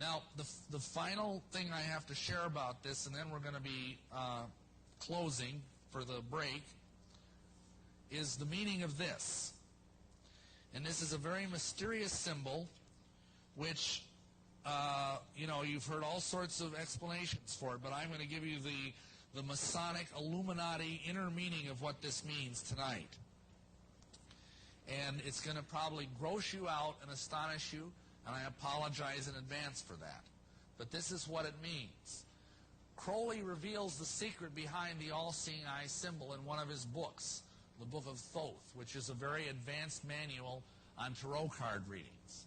Now, the final thing I have to share about this, and then we're going to be closing for the break, is the meaning of this. And this is a very mysterious symbol, which, you've heard all sorts of explanations for it, but I'm going to give you the Masonic Illuminati inner meaning of what this means tonight. And it's going to probably gross you out and astonish you, and I apologize in advance for that. But this is what it means. Crowley reveals the secret behind the all-seeing eye symbol in one of his books, the Book of Thoth, which is a very advanced manual on tarot card readings.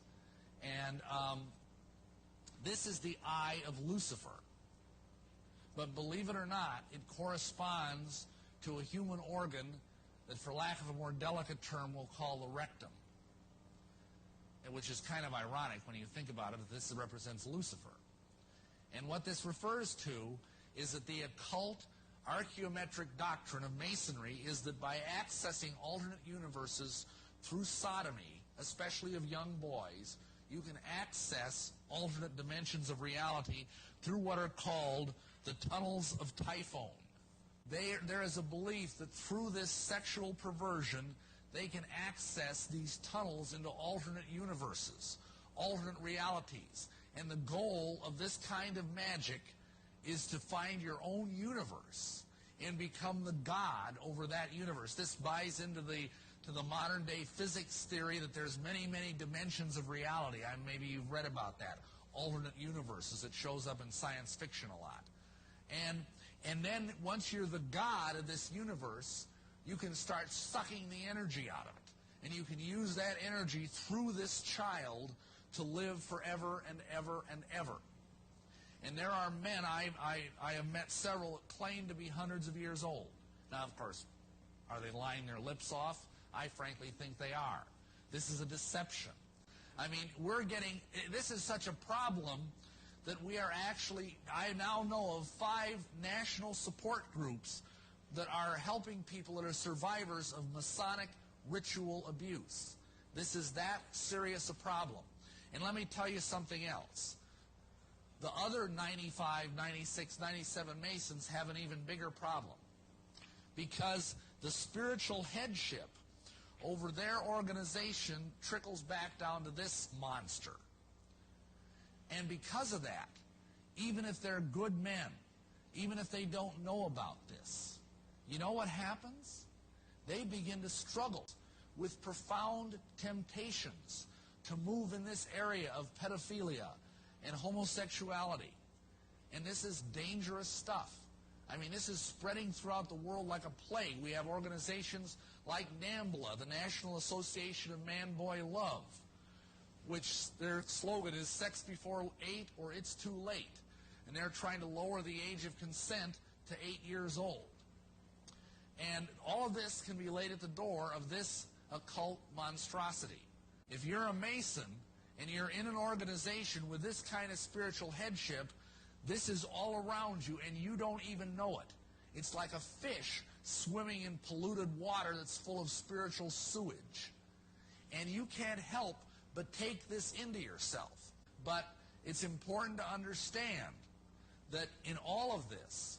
And this is the eye of Lucifer. But believe it or not, it corresponds to a human organ that, for lack of a more delicate term, we'll call the rectum. Which is kind of ironic when you think about it, that this represents Lucifer. And what this refers to is that the occult archaeometric doctrine of Masonry is that by accessing alternate universes through sodomy, especially of young boys, you can access alternate dimensions of reality through what are called the tunnels of Typhon. There is a belief that through this sexual perversion, they can access these tunnels into alternate universes, alternate realities. And the goal of this kind of magic is to find your own universe and become the god over that universe. This buys into the modern day physics theory that there's many, many dimensions of reality. Maybe you've read about that. Alternate universes. It shows up in science fiction a lot. And then once you're the god of this universe, you can start sucking the energy out of it. And you can use that energy through this child to live forever and ever and ever. And there are men, I have met several that claim to be hundreds of years old. Now, of course, are they lying their lips off? I frankly think they are. This is a deception. I mean, this is such a problem that we are actually, I now know of 5 national support groups that are helping people that are survivors of Masonic ritual abuse. This is that serious a problem. And let me tell you something else. The other 95, 96, 97 Masons have an even bigger problem, because the spiritual headship over their organization trickles back down to this monster. And because of that, even if they're good men, even if they don't know about this, you know what happens? They begin to struggle with profound temptations to move in this area of pedophilia and homosexuality. And this is dangerous stuff. I mean, this is spreading throughout the world like a plague. We have organizations like NAMBLA, the National Association of Man-Boy Love, which their slogan is sex before 8 or it's too late. And they're trying to lower the age of consent to 8 years old. And all of this can be laid at the door of this occult monstrosity. If you're a Mason and you're in an organization with this kind of spiritual headship, this is all around you and you don't even know it. It's like a fish swimming in polluted water that's full of spiritual sewage. And you can't help but take this into yourself. But it's important to understand that in all of this,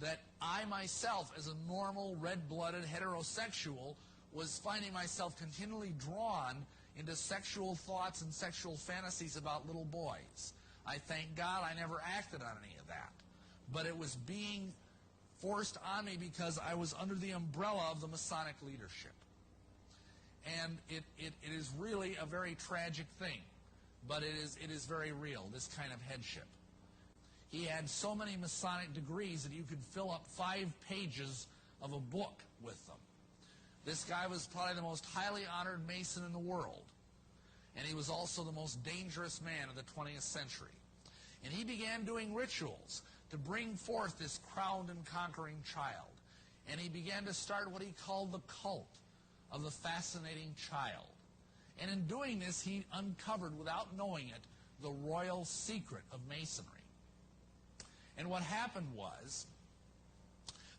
that I myself, as a normal, red-blooded heterosexual, was finding myself continually drawn into sexual thoughts and sexual fantasies about little boys. I thank God I never acted on any of that. But it was being forced on me because I was under the umbrella of the Masonic leadership. And it is really a very tragic thing. But it is very real, this kind of headship. He had so many Masonic degrees that you could fill up 5 pages of a book with them. This guy was probably the most highly honored Mason in the world. And he was also the most dangerous man of the 20th century. And he began doing rituals to bring forth this crowned and conquering child. And he began to start what he called the cult of the fascinating child. And in doing this, he uncovered, without knowing it, the royal secret of Masonry. And what happened was,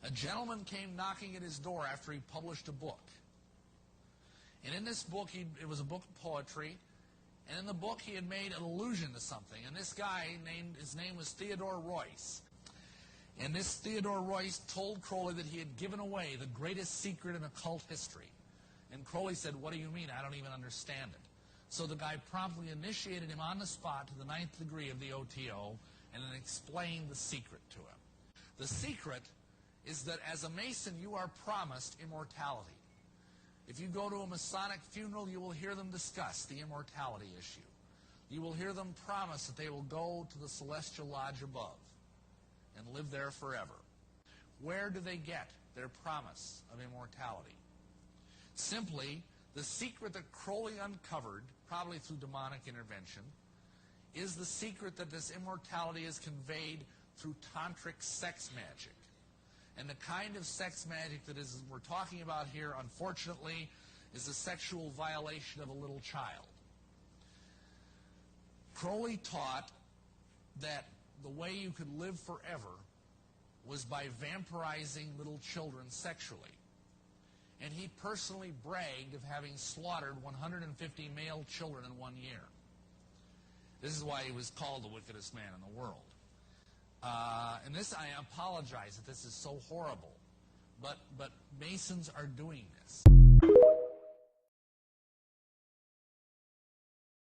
a gentleman came knocking at his door after he published a book. And in this book, it was a book of poetry, And in the book, he had made an allusion to something. And this guy, his name was Theodore Royce. And this Theodore Royce told Crowley that he had given away the greatest secret in occult history. And Crowley said, "What do you mean? I don't even understand it." So the guy promptly initiated him on the spot to the 9th degree of the OTO and then explained the secret to him. The secret is that as a Mason, you are promised immortality. If you go to a Masonic funeral, you will hear them discuss the immortality issue. You will hear them promise that they will go to the celestial lodge above and live there forever. Where do they get their promise of immortality? Simply, the secret that Crowley uncovered, probably through demonic intervention, is the secret that this immortality is conveyed through tantric sex magic. And the kind of sex magic that we're talking about here, unfortunately, is a sexual violation of a little child. Crowley taught that the way you could live forever was by vampirizing little children sexually. And he personally bragged of having slaughtered 150 male children in 1 year. This is why he was called the wickedest man in the world. And this, I apologize that this is so horrible, but Masons are doing this.